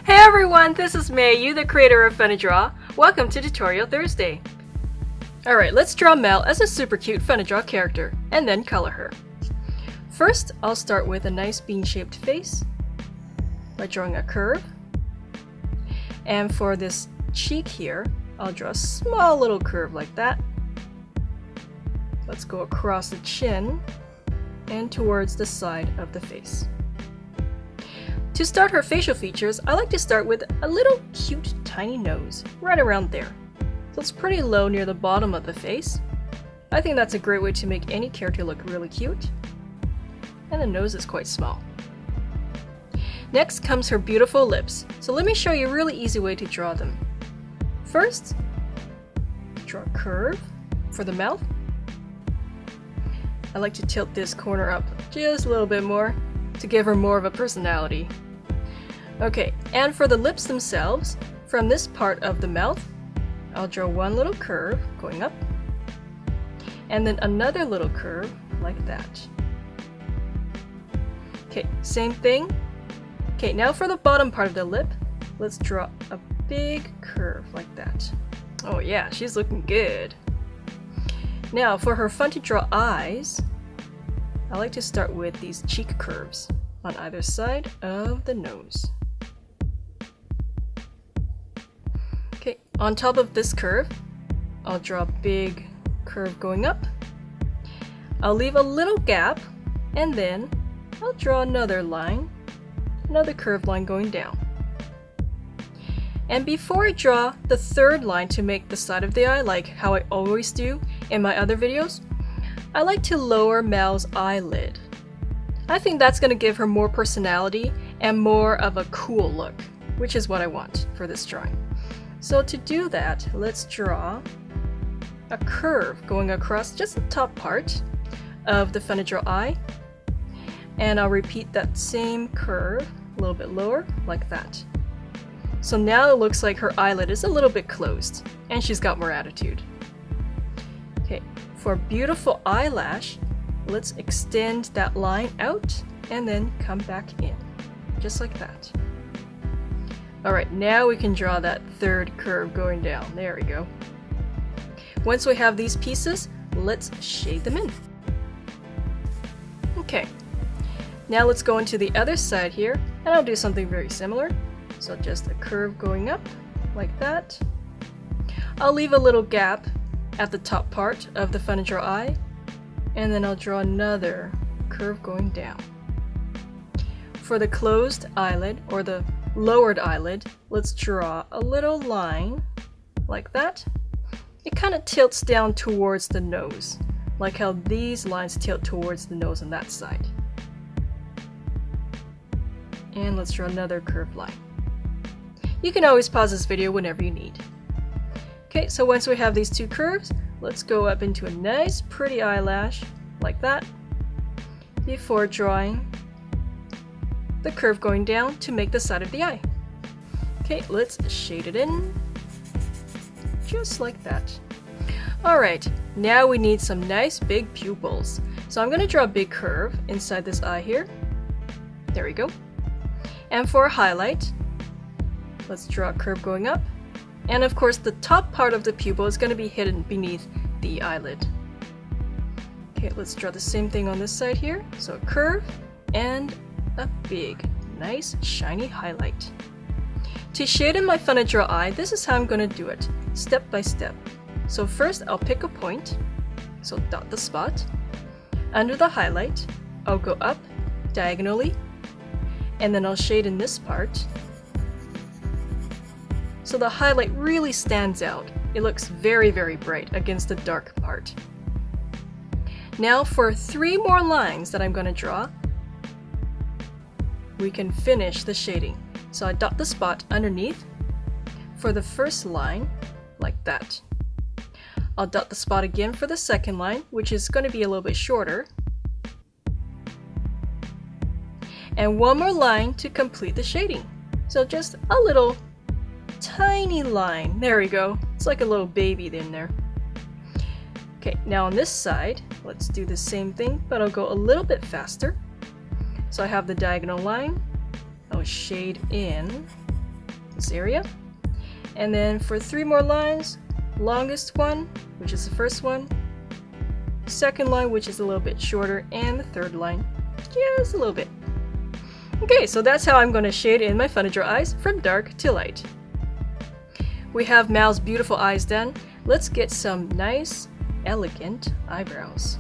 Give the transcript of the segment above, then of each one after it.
Hey everyone, this is Mei Yu, the creator of Fun2draw. Welcome to Tutorial Thursday. Alright, let's draw Mel as a super cute Fun2draw character, and then color her. First, I'll start with a nice bean-shaped face by drawing a curve. And for this cheek here, I'll draw a small little curve like that. Let's go across the chin and towards the side of the face. To start her facial features, I like to start with a little cute tiny nose, right around there. So it's pretty low near the bottom of the face. I think that's a great way to make any character look really cute. And the nose is quite small. Next comes her beautiful lips, so let me show you a really easy way to draw them. First, draw a curve for the mouth. I like to tilt this corner up just a little bit more to give her more of a personality. Okay, and for the lips themselves, from this part of the mouth, I'll draw one little curve going up, and then another little curve like that. Okay, same thing. Okay, now for the bottom part of the lip, let's draw a big curve like that. Oh yeah, she's looking good. Now for her Fun2draw eyes, I like to start with these cheek curves on either side of the nose. Okay, on top of this curve, I'll draw a big curve going up. I'll leave a little gap, and then I'll draw another line, another curved line going down. And before I draw the third line to make the side of the eye, like how I always do in my other videos, I like to lower Mel's eyelid. I think that's going to give her more personality and more of a cool look, which is what I want for this drawing. So to do that, let's draw a curve going across just the top part of the Fun2draw eye. And I'll repeat that same curve a little bit lower, like that. So now it looks like her eyelid is a little bit closed, and she's got more attitude. Okay, for a beautiful eyelash, let's extend that line out and then come back in, just like that. Alright, now we can draw that third curve going down. There we go. Once we have these pieces, let's shade them in. Okay, now let's go into the other side here, and I'll do something very similar. So just a curve going up, like that. I'll leave a little gap at the top part of the Fun2draw eye, and then I'll draw another curve going down. For the closed eyelid, or the lowered eyelid, let's draw a little line like that. It kind of tilts down towards the nose, like how these lines tilt towards the nose on that side. And let's draw another curved line. You can always pause this video whenever you need. Okay, so once we have these two curves, let's go up into a nice pretty eyelash like that before drawing the curve going down to make the side of the eye. Okay, let's shade it in just like that. Alright, now we need some nice big pupils. So I'm going to draw a big curve inside this eye here. There we go. And for a highlight, let's draw a curve going up. And of course, the top part of the pupil is going to be hidden beneath the eyelid. Okay, let's draw the same thing on this side here. So a curve and a big, nice, shiny highlight. To shade in my Fun2draw eye, this is how I'm going to do it, step by step. So first, I'll pick a point, so dot the spot. Under the highlight, I'll go up diagonally, and then I'll shade in this part. So the highlight really stands out. It looks very, very bright against the dark part. Now for 3 more lines that I'm going to draw, we can finish the shading. So I dot the spot underneath for the first line, like that. I'll dot the spot again for the second line, which is going to be a little bit shorter. And one more line to complete the shading. So just a little tiny line. There we go. It's like a little baby in there. Okay, now on this side, let's do the same thing, but I'll go a little bit faster. So I have the diagonal line. I'll shade in nose area. And then for 3 more lines, longest one, which is the first one, second line, which is a little bit shorter, and the third line, just a little bit. Okay, so that's how I'm going to shade in my Fun2draw eyes from dark to light. We have Mao's beautiful eyes done. Let's get some nice, elegant eyebrows.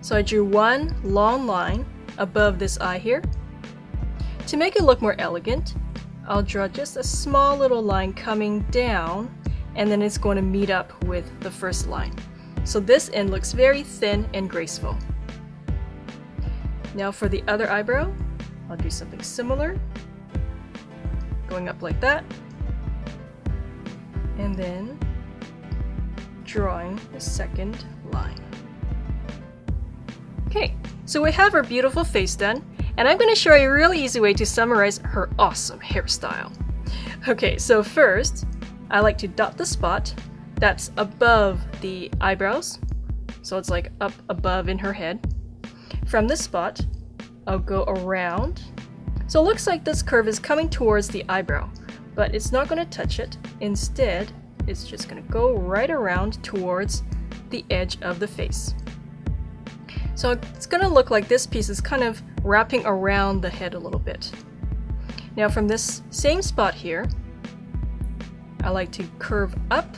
So I drew one long line above this eye here. To make it look more elegant, I'll draw just a small little line coming down, and then it's going to meet up with the first line. So this end looks very thin and graceful. Now for the other eyebrow, I'll do something similar, going up like that, and then drawing the second line. Okay, so we have our beautiful face done, and I'm going to show you a really easy way to summarize her awesome hairstyle. Okay, so first, I like to dot the spot that's above the eyebrows, so it's like up above in her head. From this spot, I'll go around. So it looks like this curve is coming towards the eyebrow, but it's not going to touch it. Instead, it's just going to go right around towards the edge of the face. So it's going to look like this piece is kind of wrapping around the head a little bit. Now from this same spot here, I like to curve up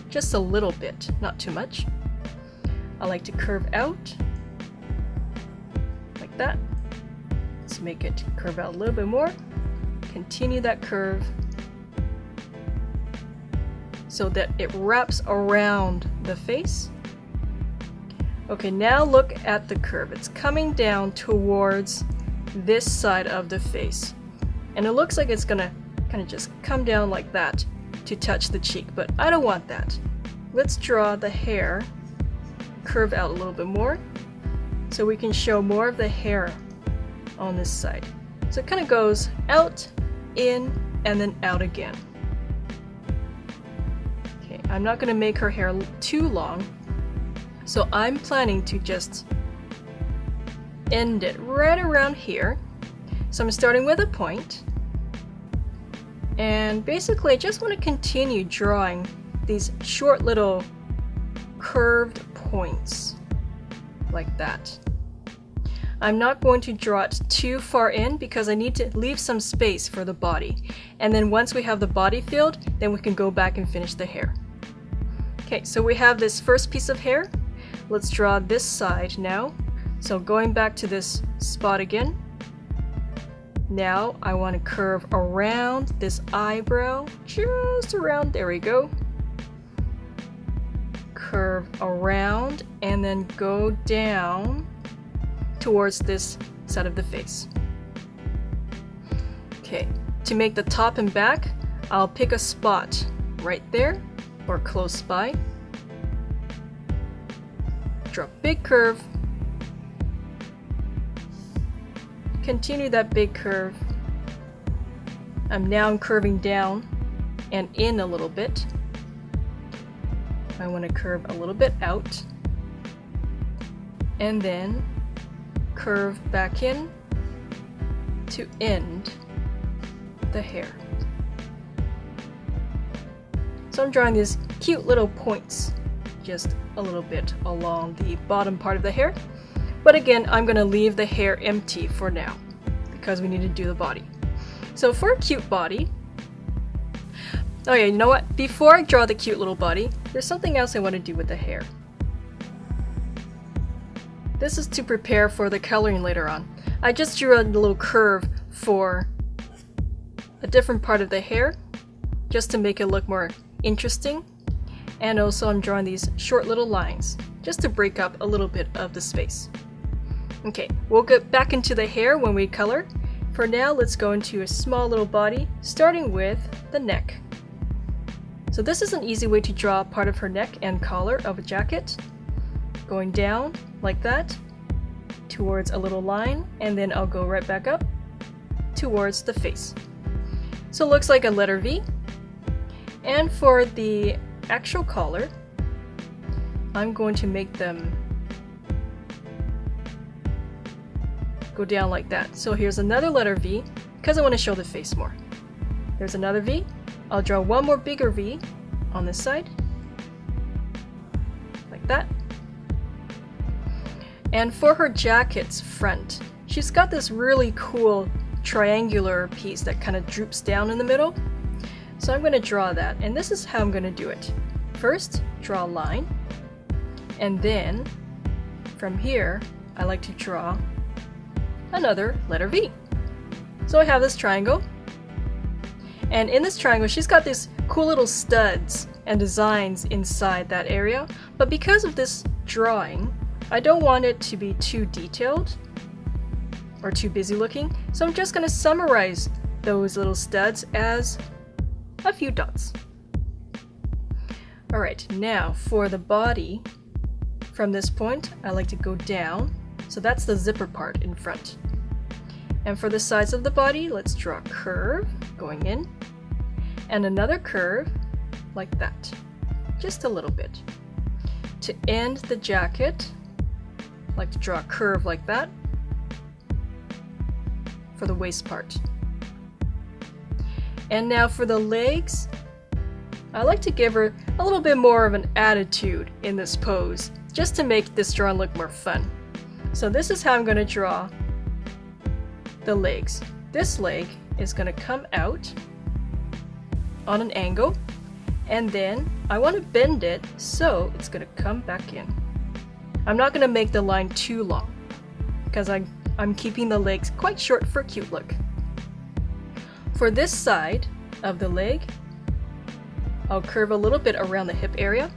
just a little bit, not too much. I like to curve out like that. Let's make it curve out a little bit more. Continue that curve so that it wraps around the face. Okay, now look at the curve. It's coming down towards this side of the face. And it looks like it's gonna kind of just come down like that to touch the cheek, but I don't want that. Let's draw the hair curve out a little bit more so we can show more of the hair on this side. So it kind of goes out, in, and then out again. Okay, I'm not going to make her hair too long, so I'm planning to just end it right around here. So I'm starting with a point, and basically I just want to continue drawing these short little curved points like that. I'm not going to draw it too far in because I need to leave some space for the body. And then once we have the body filled, then we can go back and finish the hair. Okay, so we have this first piece of hair. Let's draw this side now. So going back to this spot again. Now I want to curve around this eyebrow, just around, there we go. Curve around and then go down towards this side of the face. Okay, to make the top and back, I'll pick a spot right there or close by. Draw a big curve. Continue that big curve. I'm now curving down and in a little bit. I want to curve a little bit out and then curve back in to end the hair. So I'm drawing these cute little points just a little bit along the bottom part of the hair. But again, I'm going to leave the hair empty for now because we need to do the body. So for a cute body, oh yeah, you know what? Before I draw the cute little body, there's something else I want to do with the hair. This is to prepare for the coloring later on. I just drew a little curve for a different part of the hair, just to make it look more interesting. And also I'm drawing these short little lines, just to break up a little bit of the space. Okay, we'll get back into the hair when we color. For now, let's go into a small little body, starting with the neck. So this is an easy way to draw part of her neck and collar of a jacket. Going down like that, towards a little line, and then I'll go right back up towards the face. So it looks like a letter V. And for the actual collar, I'm going to make them go down like that. So here's another letter V, because I want to show the face more. There's another V. I'll draw one more bigger V on this side, like that. And for her jacket's front, she's got this really cool triangular piece that kind of droops down in the middle. So I'm going to draw that, and this is how I'm going to do it. First, draw a line, and then from here, I like to draw another letter V. So I have this triangle, and in this triangle, she's got these cool little studs and designs inside that area, but because of this drawing, I don't want it to be too detailed or too busy looking, so I'm just going to summarize those little studs as a few dots. Alright, now for the body, from this point I like to go down, so that's the zipper part in front. And for the sides of the body, let's draw a curve going in, and another curve like that, just a little bit. To end the jacket, I like to draw a curve like that for the waist part. And now for the legs, I like to give her a little bit more of an attitude in this pose, just to make this drawing look more fun. So this is how I'm going to draw the legs. This leg is going to come out on an angle, and then I want to bend it so it's going to come back in. I'm not going to make the line too long because I'm keeping the legs quite short for a cute look. For this side of the leg, I'll curve a little bit around the hip area,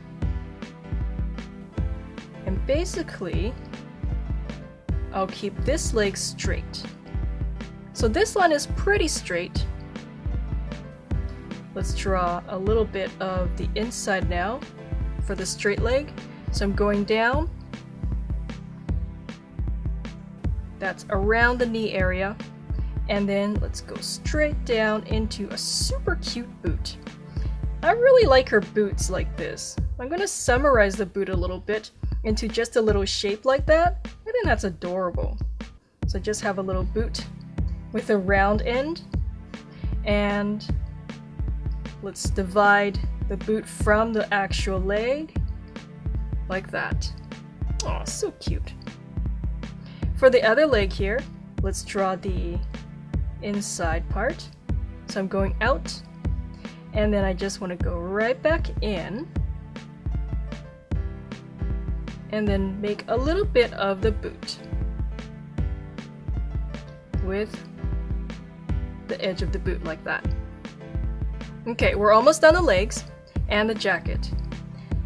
and basically I'll keep this leg straight. So this line is pretty straight. Let's draw a little bit of the inside now for the straight leg. So I'm going down. That's around the knee area. And then let's go straight down into a super cute boot. I really like her boots like this. I'm going to summarize the boot a little bit into just a little shape like that. I think that's adorable. So just have a little boot with a round end, and let's divide the boot from the actual leg like that. Oh, so cute. For the other leg here, let's draw the inside part. So I'm going out, and then I just want to go right back in and then make a little bit of the boot with the edge of the boot like that. Okay, we're almost done the legs and the jacket.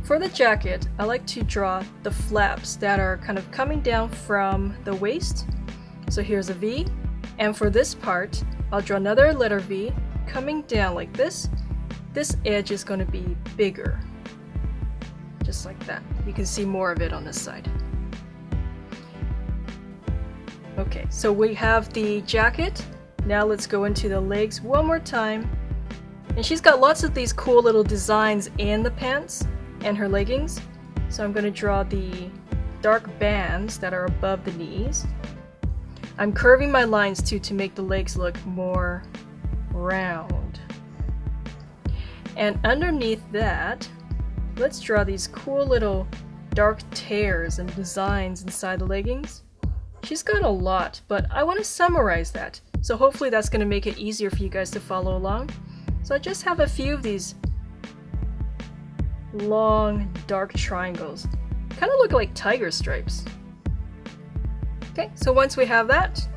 For the jacket, I like to draw the flaps that are kind of coming down from the waist. So here's a V, and for this part, I'll draw another letter V coming down like this. This edge is going to be bigger, just like that. You can see more of it on this side. Okay, so we have the jacket. Now let's go into the legs one more time. And she's got lots of these cool little designs in the pants and her leggings. So I'm going to draw the dark bands that are above the knees. I'm curving my lines too to make the legs look more round. And underneath that, let's draw these cool little dark tears and designs inside the leggings. She's got a lot, but I want to summarize that. So hopefully that's going to make it easier for you guys to follow along. So I just have a few of these long dark triangles. Kind of look like tiger stripes. Okay, so once we have that,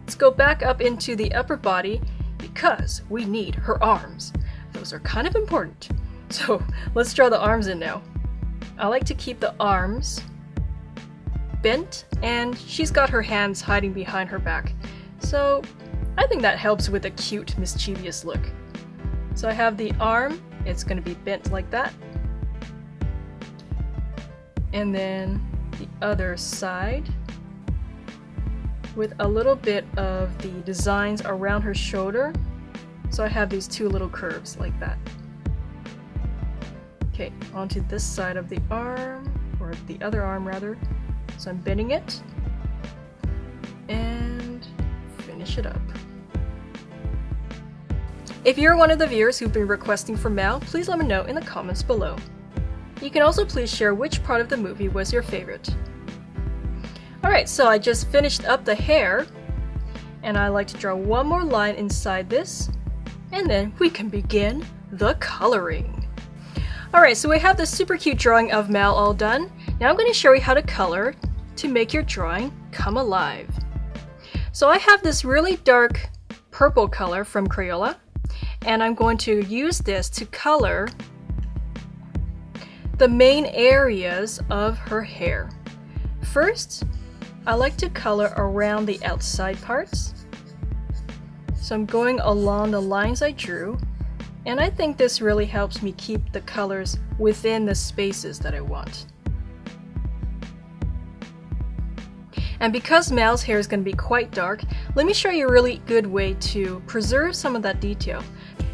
let's go back up into the upper body because we need her arms. Those are kind of important. So let's draw the arms in now. I like to keep the arms bent, and she's got her hands hiding behind her back. So I think that helps with a cute, mischievous look. So I have the arm, it's going to be bent like that. And then the other side with a little bit of the designs around her shoulder. So I have these two little curves like that. Okay, onto this side of the arm, or the other arm rather. So I'm bending it and finish it up. If you're one of the viewers who've been requesting for Mal, please let me know in the comments below. You can also please share which part of the movie was your favorite. Alright, so I just finished up the hair, and I like to draw one more line inside this, and then we can begin the coloring. Alright, so we have this super cute drawing of Mal all done. Now I'm going to show you how to color to make your drawing come alive. So I have this really dark purple color from Crayola, and I'm going to use this to color the main areas of her hair. First, I like to color around the outside parts. So I'm going along the lines I drew, and I think this really helps me keep the colors within the spaces that I want. And because Mal's hair is going to be quite dark, let me show you a really good way to preserve some of that detail.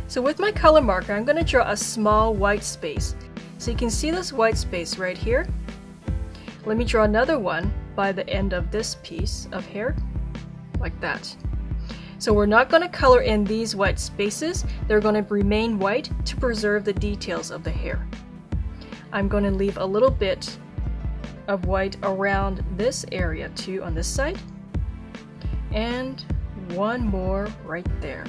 So with my color marker, I'm going to draw a small white space. So you can see this white space right here. Let me draw another one by the end of this piece of hair, like that. So we're not going to color in these white spaces, they're going to remain white to preserve the details of the hair. I'm going to leave a little bit of white around this area too on this side, and one more right there.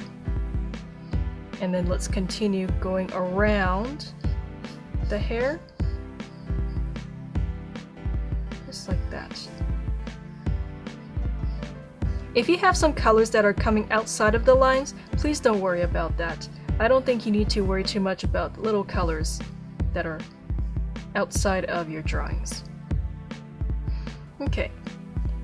And then let's continue going around the hair, just like that. If you have some colors that are coming outside of the lines, please don't worry about that. I don't think you need to worry too much about little colors that are outside of your drawings. Okay,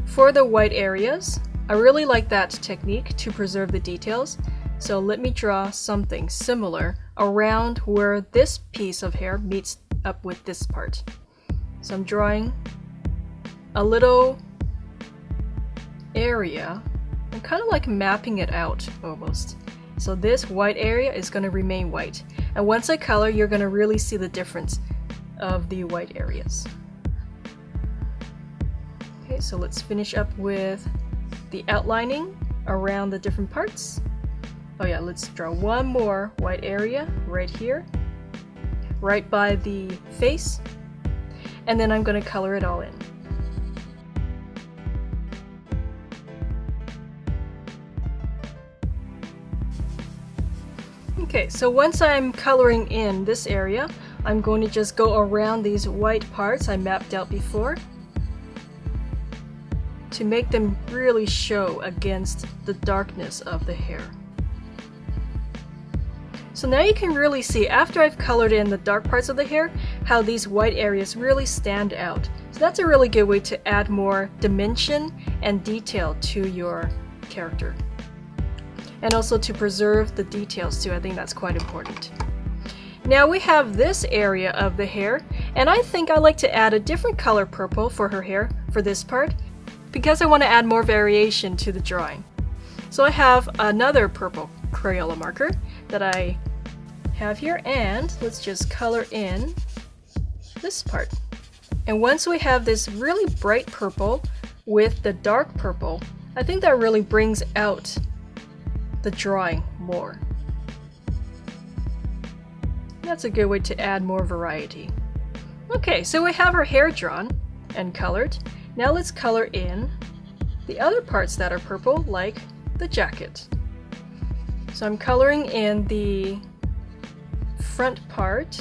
for the white areas, I really like that technique to preserve the details, so let me draw something similar around where this piece of hair meets up with this part. So I'm drawing a little area. I'm kind of like mapping it out almost. So this white area is going to remain white, and once I color, you're going to really see the difference of the white areas. Okay, so let's finish up with the outlining around the different parts. Oh yeah, let's draw one more white area right here, right by the face, and then I'm going to color it all in. Okay, so once I'm coloring in this area, I'm going to just go around these white parts I mapped out before to make them really show against the darkness of the hair. So now you can really see, after I've colored in the dark parts of the hair, how these white areas really stand out. So that's a really good way to add more dimension and detail to your character. And also to preserve the details too. I think that's quite important. Now we have this area of the hair, and I think I like to add a different color purple for her hair for this part, because I want to add more variation to the drawing. So I have another purple Crayola marker that I have here, and let's just color in this part. And once we have this really bright purple with the dark purple, I think that really brings out the drawing more. That's a good way to add more variety. Okay, so we have her hair drawn and colored. Now let's color in the other parts that are purple, like the jacket. So I'm coloring in the front part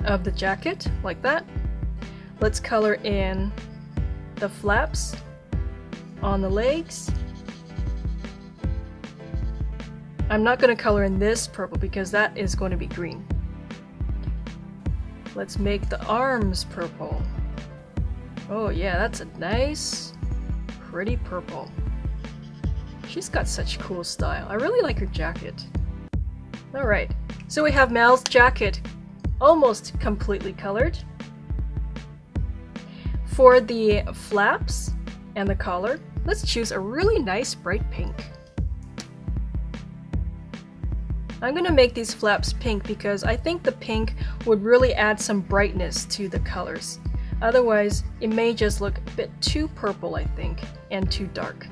of the jacket, like that. Let's color in the flaps on the legs. I'm not going to color in this purple because that is going to be green. Let's make the arms purple. Oh yeah, that's a nice, pretty purple. She's got such cool style. I really like her jacket. Alright, so we have Mal's jacket almost completely colored. For the flaps and the collar, let's choose a really nice bright pink. I'm going to make these flaps pink because I think the pink would really add some brightness to the colors. Otherwise, it may just look a bit too purple, I think, and too dark.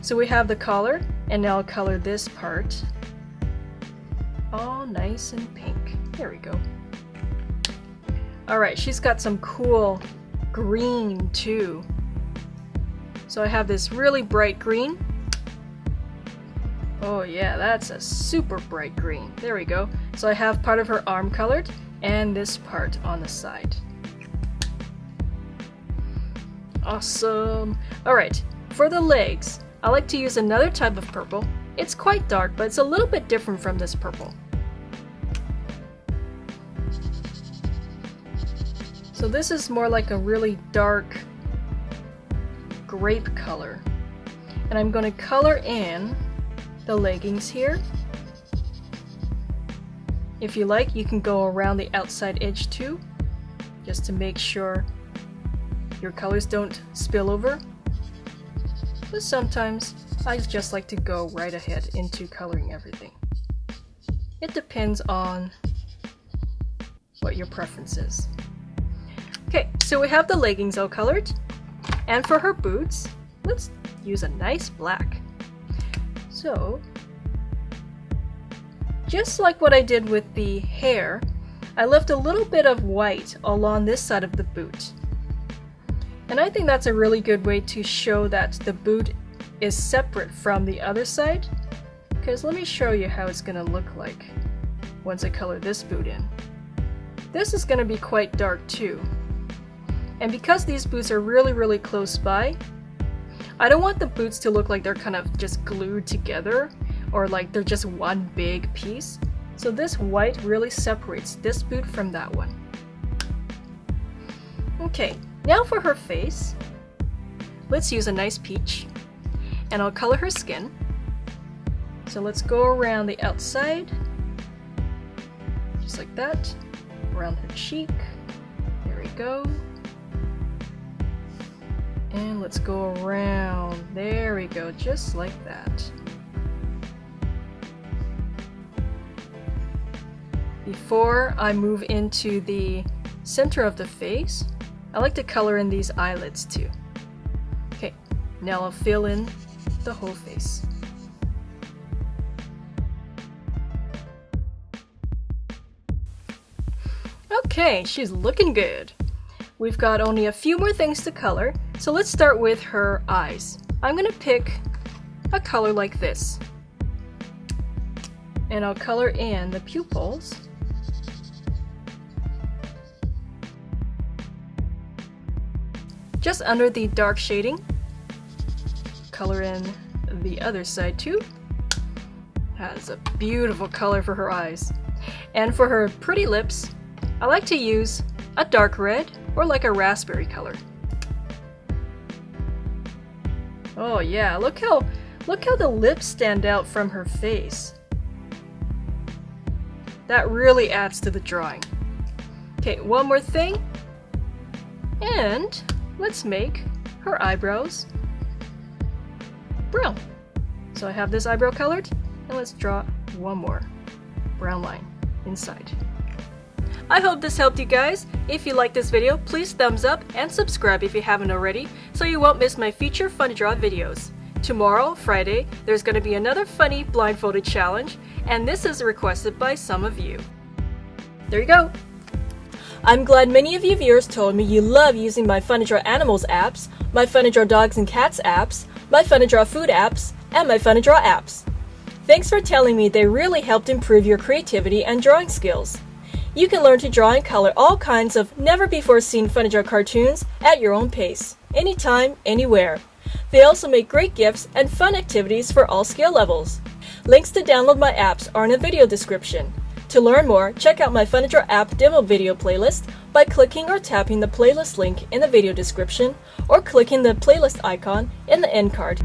So we have the collar, and now I'll color this part all nice and pink. There we go. Alright, she's got some cool green too. So I have this really bright green. Oh yeah, that's a super bright green. There we go. So I have part of her arm colored and this part on the side. Awesome. Alright, for the legs, I like to use another type of purple. It's quite dark, but it's a little bit different from this purple. So this is more like a really dark grape color. And I'm going to color in the leggings here. If you like, you can go around the outside edge too, just to make sure your colors don't spill over. But sometimes I just like to go right ahead into coloring everything. It depends on what your preference is. Okay, so we have the leggings all colored. And for her boots, let's use a nice black. So, just like what I did with the hair, I left a little bit of white along this side of the boot. And I think that's a really good way to show that the boot is separate from the other side. Because let me show you how it's going to look like once I color this boot in. This is going to be quite dark too. And because these boots are really close by, I don't want the boots to look like they're kind of just glued together or like they're just one big piece. So this white really separates this boot from that one. Okay, now for her face, let's use a nice peach and I'll color her skin. So let's go around the outside, just like that, around her cheek, there we go. And let's go around. There we go, just like that. Before I move into the center of the face, I like to color in these eyelids too. Okay, now I'll fill in the whole face. Okay, she's looking good. We've got only a few more things to color, so let's start with her eyes. I'm gonna pick a color like this. And I'll color in the pupils. Just under the dark shading. Color in the other side too. That's a beautiful color for her eyes. And for her pretty lips, I like to use a dark red or like a raspberry color. Oh yeah, look how the lips stand out from her face. That really adds to the drawing. Okay, one more thing. And let's make her eyebrows brown. So I have this eyebrow colored, and let's draw one more brown line inside. I hope this helped you guys. If you liked this video, please thumbs up and subscribe if you haven't already, so you won't miss my future Fun2draw videos. Tomorrow, Friday, there's going to be another funny blindfolded challenge, and this is requested by some of you. There you go! I'm glad many of you viewers told me you love using my Fun2draw Animals apps, my Fun2draw Dogs and Cats apps, my Fun2draw Food apps, and my Fun2draw apps. Thanks for telling me they really helped improve your creativity and drawing skills. You can learn to draw and color all kinds of never-before-seen Fun2draw cartoons at your own pace, anytime, anywhere. They also make great gifts and fun activities for all skill levels. Links to download my apps are in the video description. To learn more, check out my Fun2draw app demo video playlist by clicking or tapping the playlist link in the video description or clicking the playlist icon in the end card.